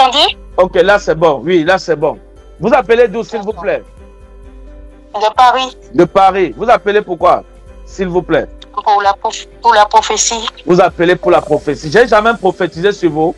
m'entendez? Ok, là c'est bon. Oui, là c'est bon. Vous appelez d'où, s'il vous plaît? De Paris. De Paris. Vous appelez pourquoi, s'il vous plaît? Pour la prophétie. Vous appelez pour la prophétie. J'ai jamais prophétisé sur vous.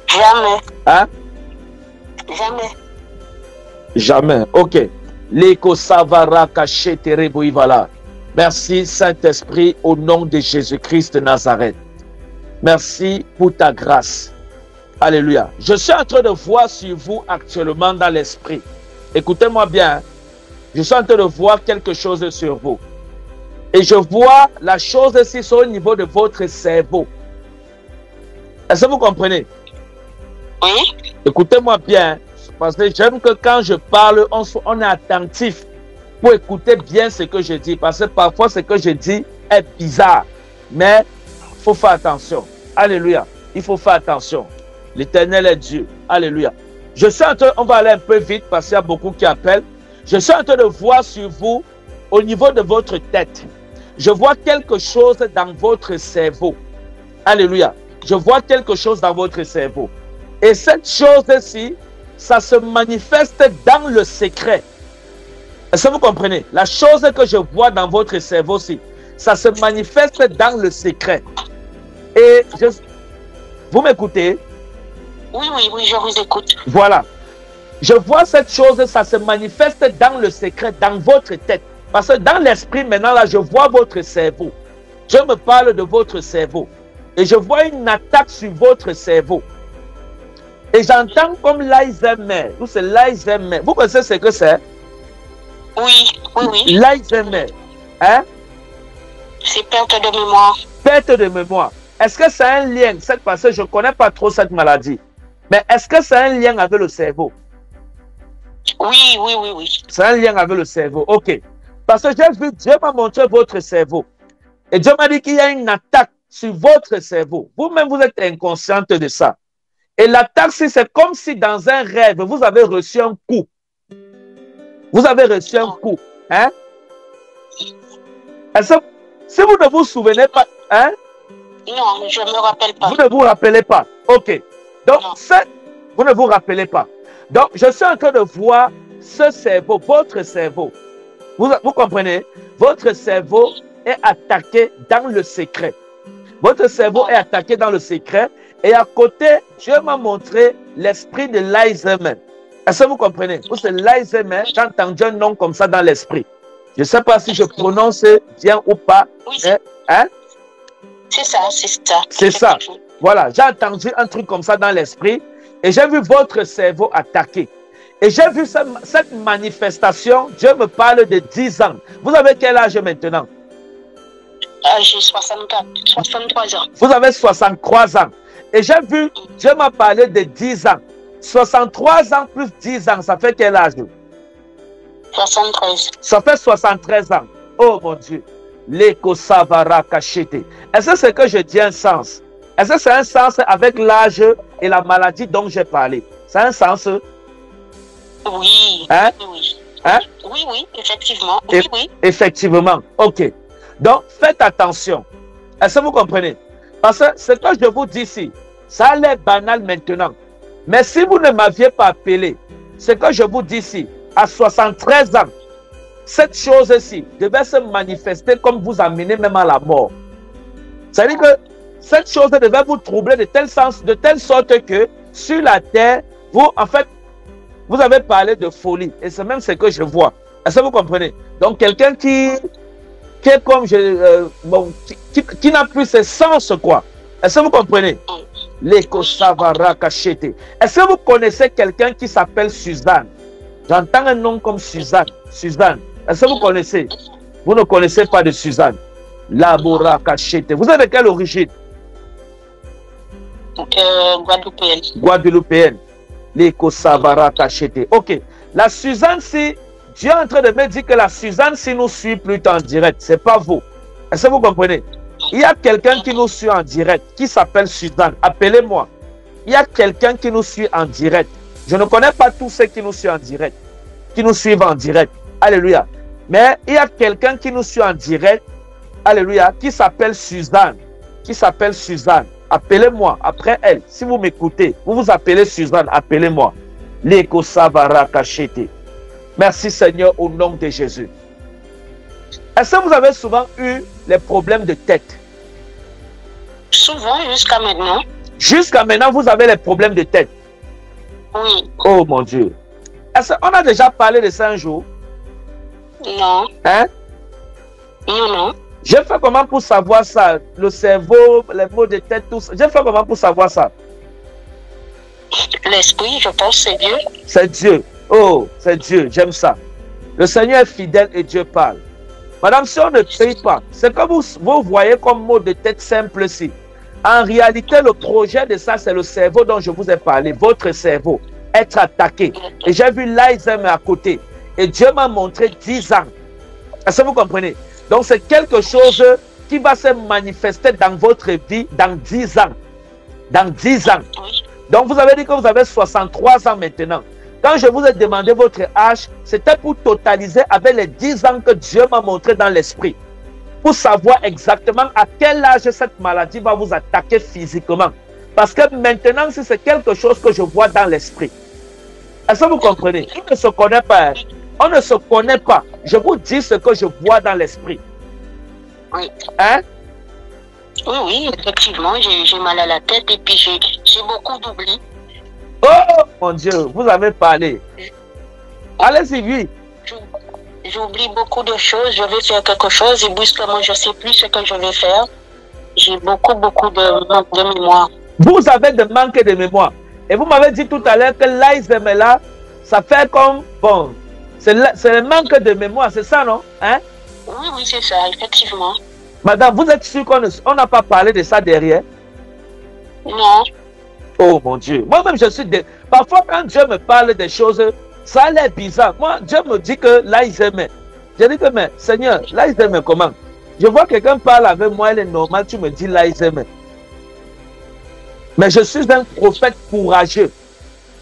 Jamais. Hein? Jamais. Jamais. Ok. Leko savara kachete reboivala. Merci Saint-Esprit au nom de Jésus-Christ de Nazareth. Merci pour ta grâce. Alléluia. Je suis en train de voir sur vous actuellement dans l'esprit. Écoutez-moi bien. Je suis en train de voir quelque chose sur vous. Et je vois la chose ici sur au niveau de votre cerveau. Est-ce que vous comprenez? Oui. Écoutez-moi bien. Parce que j'aime que quand je parle, on est attentif pour écouter bien ce que je dis. Parce que parfois, ce que je dis est bizarre. Mais il faut faire attention. Alléluia. Il faut faire attention. L'Éternel est Dieu. Alléluia. Je suis en train, on va aller un peu vite parce qu'il y a beaucoup qui appellent. Je suis en train de voir sur vous, au niveau de votre tête. Je vois quelque chose dans votre cerveau. Alléluia. Je vois quelque chose dans votre cerveau. Et cette chose-ci, ça se manifeste dans le secret. Est-ce que vous comprenez? La chose que je vois dans votre cerveau-ci, ça se manifeste dans le secret. Et vous m'écoutez? Oui, je vous écoute. Voilà. Je vois cette chose, ça se manifeste dans le secret, dans votre tête. Parce que dans l'esprit, maintenant, là, je vois votre cerveau. Je me parle de votre cerveau. Et je vois une attaque sur votre cerveau. Et j'entends comme l'Alzheimer. Ou c'est l'Alzheimer. Vous connaissez ce que c'est? Oui. L'Alzheimer. Hein? C'est perte de mémoire. Perte de mémoire. Est-ce que c'est un lien? Parce que je ne connais pas trop cette maladie. Mais est-ce que c'est un lien avec le cerveau? Oui. C'est un lien avec le cerveau. Ok. Parce que j'ai vu, Dieu m'a montré votre cerveau. Et Dieu m'a dit qu'il y a une attaque sur votre cerveau. Vous-même, vous êtes inconsciente de ça. Et l'attaque, c'est comme si dans un rêve, vous avez reçu un coup. Vous avez reçu un coup. Hein? Si vous ne vous souvenez pas, hein? Non, je ne me rappelle pas. Vous ne vous rappelez pas. Ok. Donc, vous ne vous rappelez pas. Donc, je suis en train de voir ce cerveau, votre cerveau. Vous comprenez? Votre cerveau est attaqué dans le secret. Votre cerveau est attaqué dans le secret. Et à côté, Dieu m'a montré l'esprit de l'Alzheimer. Est-ce que vous comprenez? Ou c'est l'Alzheimer, j'ai entendu un nom comme ça dans l'esprit. Je ne sais pas si je prononce bien ou pas. Oui, hein? C'est ça. C'est ça. Voilà, j'ai entendu un truc comme ça dans l'esprit. Et j'ai vu votre cerveau attaqué. Et j'ai vu cette manifestation. Dieu me parle de 10 ans. Vous avez quel âge maintenant? J'ai 63 ans. Vous avez 63 ans. Et j'ai vu, Dieu m'a parlé de 10 ans. 63 ans plus 10 ans, ça fait quel âge? 73. Ça fait 73 ans. Oh mon Dieu. L'éco savara cachete. Est-ce que ce que je dis a un sens? Est-ce que c'est un sens avec l'âge et la maladie dont j'ai parlé? C'est un sens? Oui. Hein? Oui. Hein? Oui, effectivement. Oui. Effectivement. Ok. Donc, faites attention. Est-ce que vous comprenez? Parce que ce que je vous dis ici, ça a l'air banal maintenant. Mais si vous ne m'aviez pas appelé, ce que je vous dis ici, à 73 ans, cette chose-ci devait se manifester comme vous amener même à la mort. C'est-à-dire que cette chose devait vous troubler de telle sorte que sur la terre, vous avez parlé de folie. Et c'est même ce que je vois. Est-ce que vous comprenez? Donc, quelqu'un qui est comme qui n'a plus ses sens, quoi. Est-ce que vous comprenez? L'éco savara cachete. Est-ce que vous connaissez quelqu'un qui s'appelle Suzanne? J'entends un nom comme Suzanne. Suzanne. Est-ce que vous connaissez? Vous ne connaissez pas de Suzanne. Labora cachete. Vous êtes de quelle origine? Guadeloupéenne. Guadeloupéenne. L'éco savara cachete. Ok. La Suzanne, si Dieu est en train de me dire que la Suzanne, si nous suit plutôt en direct, c'est pas vous. Est-ce que vous comprenez? Il y a quelqu'un qui nous suit en direct, qui s'appelle Suzanne. Appelez-moi. Il y a quelqu'un qui nous suit en direct. Je ne connais pas tous ceux qui nous suivent en direct, qui nous suivent en direct. Alléluia. Mais il y a quelqu'un qui nous suit en direct, alléluia, qui s'appelle Suzanne. Qui s'appelle Suzanne. appelez-moi après elle. Si vous m'écoutez, vous vous appelez Suzanne, appelez-moi. Leko Savara Kachete. Merci Seigneur au nom de Jésus. Est-ce que vous avez souvent eu les problèmes de tête? Souvent, jusqu'à maintenant. Jusqu'à maintenant, vous avez les problèmes de tête? Oui. Oh mon Dieu. Est-ce qu'on a déjà parlé de ça un jour? Non. Hein? Non. J'ai fait comment pour savoir ça? Le cerveau, les maux de tête, tout ça. J'ai fait comment pour savoir ça? L'esprit, je pense, c'est Dieu. C'est Dieu. Oh, c'est Dieu. J'aime ça. Le Seigneur est fidèle et Dieu parle. Madame, si on ne prie pas, c'est comme vous voyez comme mot de tête simple ici. En réalité, le projet de ça, c'est le cerveau dont je vous ai parlé. Votre cerveau, être attaqué. Et j'ai vu l'Alzheimer à côté. Et Dieu m'a montré 10 ans. Est-ce que vous comprenez? Donc, c'est quelque chose qui va se manifester dans votre vie dans 10 ans. Dans 10 ans. Oui. Donc, vous avez dit que vous avez 63 ans maintenant. Quand je vous ai demandé votre âge, c'était pour totaliser avec les 10 ans que Dieu m'a montré dans l'esprit. Pour savoir exactement à quel âge cette maladie va vous attaquer physiquement. Parce que maintenant, si c'est quelque chose que je vois dans l'esprit. Est-ce que vous comprenez? On ne se connaît pas. On ne se connaît pas. Je vous dis ce que je vois dans l'esprit. Oui. Hein? Oui, effectivement, j'ai mal à la tête et puis j'ai beaucoup d'oubli. Oh mon Dieu, vous avez parlé. Allez-y, oui. J'oublie beaucoup de choses. Je vais faire quelque chose et brusquement, je ne sais plus ce que je vais faire. J'ai beaucoup de manque de mémoire. Vous avez de manque de mémoire. Et vous m'avez dit tout à l'heure que l'Alzheimer là, ça fait comme, bon, c'est le manque de mémoire, c'est ça, non? Hein? Oui, c'est ça, effectivement. Madame, vous êtes sûr qu'on n'a pas parlé de ça derrière? Non. Oh mon Dieu. Moi-même, je suis... Parfois, quand Dieu me parle des choses, ça a l'air bizarre. Moi, Dieu me dit que l'Alzheimer. Je dis que, mais Seigneur, l'Alzheimer comment? Je vois quelqu'un parle avec moi, elle est normale, tu me dis l'Alzheimer. Mais je suis un prophète courageux.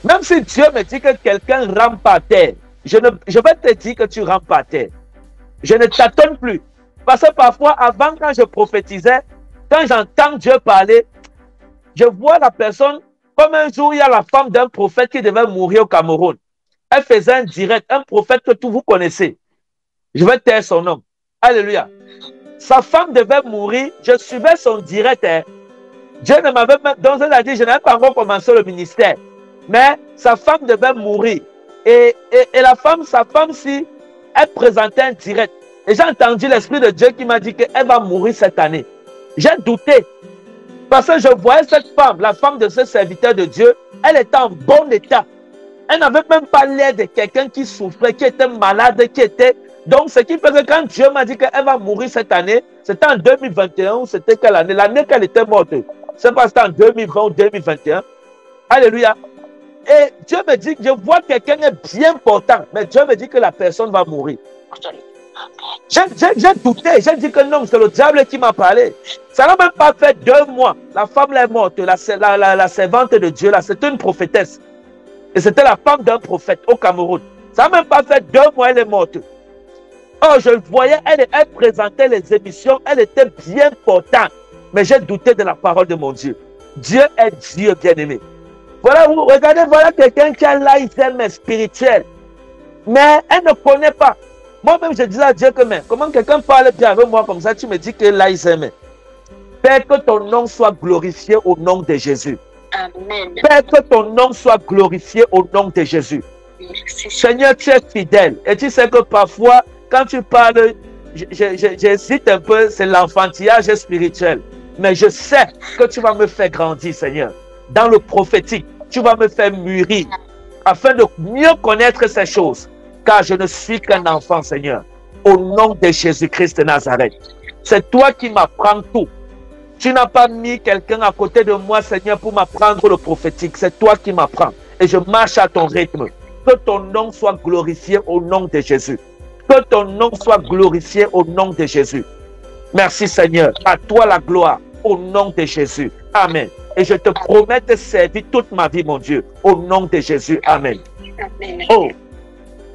Même si Dieu me dit que quelqu'un rampe par terre, je vais te dire que tu rampes par terre. Je ne t'attends plus. Parce que parfois, avant, quand je prophétisais, quand j'entends Dieu parler, je vois la personne, comme un jour, il y a la femme d'un prophète qui devait mourir au Cameroun. Elle faisait un direct, un prophète que tous vous connaissez. Je vais taire son nom. Alléluia. Sa femme devait mourir. Je suivais son direct. Hein. Dieu ne m'avait même... Donc, elle a dit, je n'avais pas encore commencé le ministère. Mais sa femme devait mourir. Et la femme, sa femme, si elle présentait un direct. Et j'ai entendu l'Esprit de Dieu qui m'a dit qu'elle va mourir cette année. J'ai douté. Parce que je voyais cette femme, la femme de ce serviteur de Dieu, elle était en bon état. Elle n'avait même pas l'air de quelqu'un qui souffrait, qui était malade, qui était... Donc, ce qui fait que quand Dieu m'a dit qu'elle va mourir cette année, c'était en 2021 ou c'était quelle année? L'année qu'elle était morte. C'est pas c'était en 2020 ou 2021. Alléluia. Et Dieu me dit que je vois quelqu'un est bien portant, mais Dieu me dit que la personne va mourir. J'ai douté, j'ai dit que non, c'est le diable qui m'a parlé. Ça n'a même pas fait 2 mois. La femme là est morte, la servante de Dieu là, c'était une prophétesse. Et c'était la femme d'un prophète au Cameroun. Ça n'a même pas fait 2 mois, elle est morte. Oh, je le voyais, elle présentait les émissions, elle était bien portante. Mais j'ai douté de la parole de mon Dieu. Dieu est Dieu, bien-aimé. Voilà, vous regardez, voilà quelqu'un qui a l'Alzheimer spirituel. Mais elle ne connaît pas. Moi-même, je disais à Dieu que, mais comment quelqu'un parle bien avec moi comme ça, tu me dis que l'Alzheimer. Père, que ton nom soit glorifié au nom de Jésus. Amen. Père, que ton nom soit glorifié au nom de Jésus. Seigneur, tu es fidèle. Et tu sais que parfois, quand tu parles, j'hésite un peu, c'est l'enfantillage spirituel. Mais je sais que tu vas me faire grandir, Seigneur. Dans le prophétique, tu vas me faire mûrir afin de mieux connaître ces choses. Car je ne suis qu'un enfant, Seigneur. Au nom de Jésus-Christ de Nazareth. C'est toi qui m'apprends tout. Tu n'as pas mis quelqu'un à côté de moi, Seigneur, pour m'apprendre le prophétique. C'est toi qui m'apprends. Et je marche à ton rythme. Que ton nom soit glorifié au nom de Jésus. Que ton nom soit glorifié au nom de Jésus. Merci, Seigneur. À toi la gloire. Au nom de Jésus. Amen. Et je te promets de servir toute ma vie, mon Dieu. Au nom de Jésus. Amen. Amen. Oh.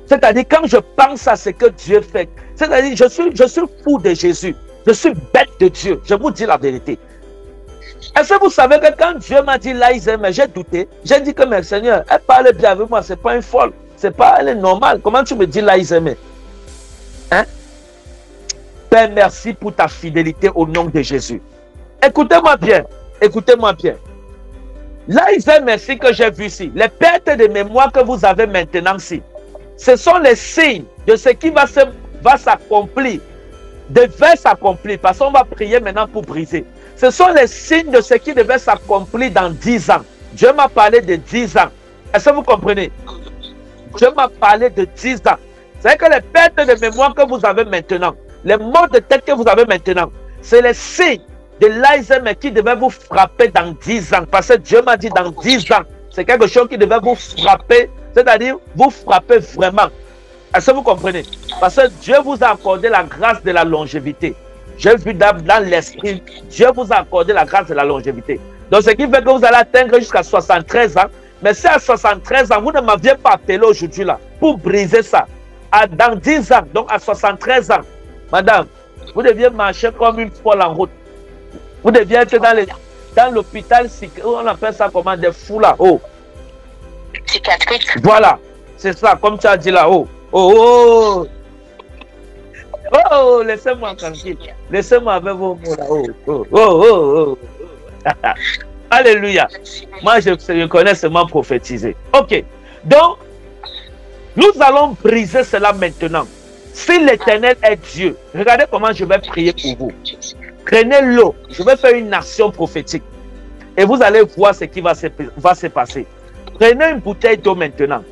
C'est-à-dire, quand je pense à ce que Dieu fait, c'est-à-dire, je suis fou de Jésus. Je suis bête de Dieu. Je vous dis la vérité. Est-ce que vous savez que quand Dieu m'a dit là, j'ai douté. J'ai dit que, mais Seigneur, elle parle bien avec moi, c'est pas une folle. C'est pas, elle est normale. Comment tu me dis là, hein? Père, merci pour ta fidélité au nom de Jésus. Écoutez-moi bien. Écoutez-moi bien. Là, merci que j'ai vu ici. Les pertes de mémoire que vous avez maintenant ici, ce sont les signes de ce qui va s'accomplir, devait s'accomplir. Parce qu'on va prier maintenant pour briser. Ce sont les signes de ce qui devait s'accomplir dans 10 ans. Dieu m'a parlé de 10 ans. Est-ce que vous comprenez? Dieu m'a parlé de 10 ans. C'est que les pertes de mémoire que vous avez maintenant, les maux de tête que vous avez maintenant, c'est les signes de l'Alzheimer qui devait vous frapper dans 10 ans. Parce que Dieu m'a dit dans 10 ans. C'est quelque chose qui devait vous frapper, c'est-à-dire vous frapper vraiment. Est-ce que vous comprenez? Parce que Dieu vous a accordé la grâce de la longévité. J'ai vu dans l'esprit, Dieu vous a accordé la grâce de la longévité. Donc, ce qui fait que vous allez atteindre jusqu'à 73 ans. Mais si à 73 ans, vous ne m'aviez pas appelé aujourd'hui là, pour briser ça, dans 10 ans, donc à 73 ans, madame, vous deviez marcher comme une folle en route. Vous deviez être dans l'hôpital, on appelle ça comment, des fous là-haut. Psychiatrique. Voilà, c'est ça, comme tu as dit là-haut. Oh, oh, oh, laissez-moi tranquille. Laissez-moi avec vos mots là-haut. Oh, oh, oh, oh. Alléluia. Moi, je connais seulement prophétiser. Ok. Donc, nous allons briser cela maintenant. Si l'Éternel est Dieu, regardez comment je vais prier pour vous. Prenez l'eau. Je vais faire une action prophétique. Et vous allez voir ce qui va se passer. Prenez une bouteille d'eau maintenant.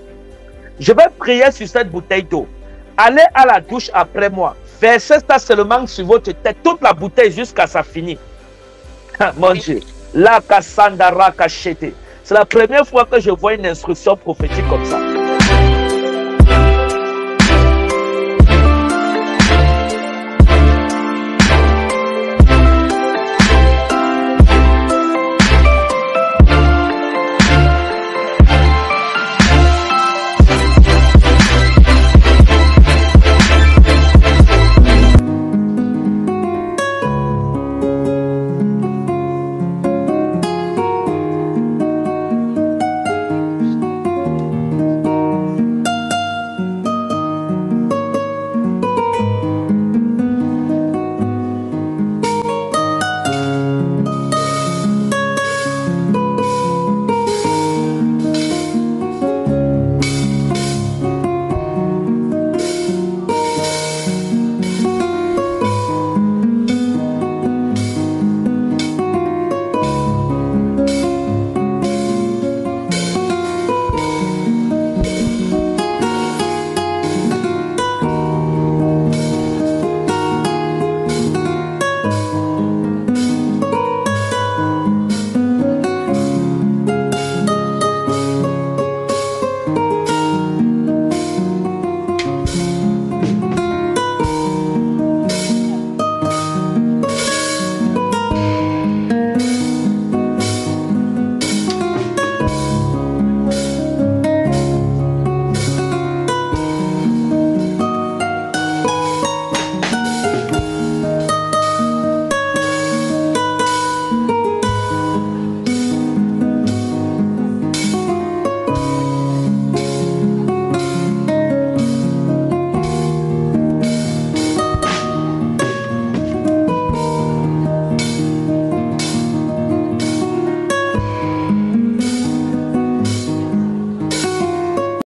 Je vais prier sur cette bouteille d'eau. Allez à la douche après moi. Versez ça seulement sur votre tête. Toute la bouteille jusqu'à ça finit. Mon Dieu. La Kassandara Kachete. C'est la première fois que je vois une instruction prophétique comme ça.